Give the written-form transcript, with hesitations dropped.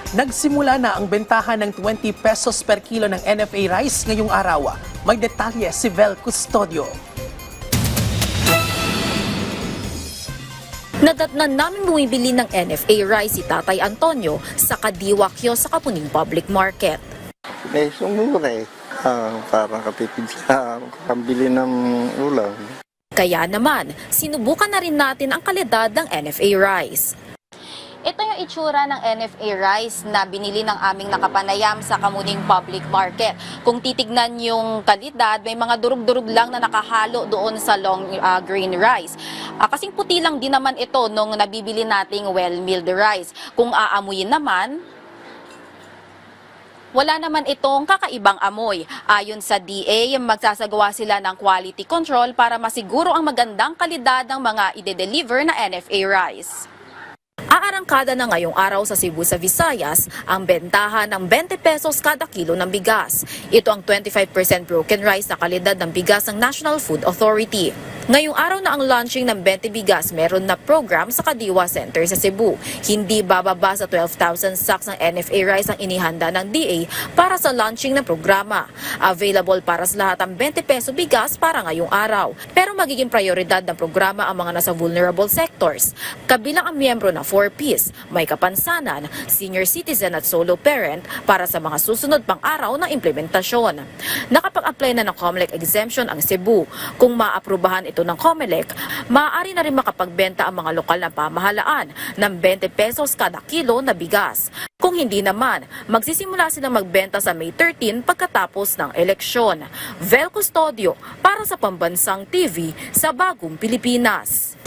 Nagsimula na ang bentahan ng 20 pesos per kilo ng NFA rice ngayong araw. May detalye si Vel Custodio. Nadatnan namin bumibili ng NFA rice si Tatay Antonio sa Kadiwa Kiosk sa Kapuning Public Market. Sumura eh. Parang katipid sa pambili ng ulam. Kaya naman, sinubukan na rin natin ang kalidad ng NFA rice. Ito yung itsura ng NFA rice na binili ng aming nakapanayam sa Kamuning Public Market. Kung titignan yung kalidad, may mga durug-durug lang na nakahalo doon sa long grain rice. Kasing puti lang din naman ito nung nabibili nating well-milled rice. Kung aamuyin naman, wala naman itong kakaibang amoy. Ayon sa DA, magsasagawa sila ng quality control para masiguro ang magandang kalidad ng mga ide-deliver na NFA rice. Aarangkada na ngayong araw sa Cebu sa Visayas ang bentahan ng 20 pesos kada kilo ng bigas. Ito ang 25% broken rice na kalidad ng bigas ng National Food Authority. Ngayong araw na ang launching ng 20 bigas, meron na program sa Kadiwa Center sa Cebu. Hindi bababa sa 12,000 sacks ng NFA rice ang inihanda ng DA para sa launching ng programa. Available para sa lahat ang 20 peso bigas para ngayong araw. Pero magiging prioridad ng programa ang mga nasa vulnerable sectors. Kabilang ang miyembro na 4Ps, may kapansanan, senior citizen at solo parent para sa mga susunod pang araw na implementasyon. Nakapag-apply na ng COMELEC exemption ang Cebu. Kung maaprubahan ito ng COMELEC, maaari na rin makapagbenta ang mga lokal na pamahalaan ng 20 pesos kada kilo na bigas. Kung hindi naman, magsisimula silang magbenta sa May 13 pagkatapos ng eleksyon. Vel Custodio para sa Pambansang TV sa Bagong Pilipinas.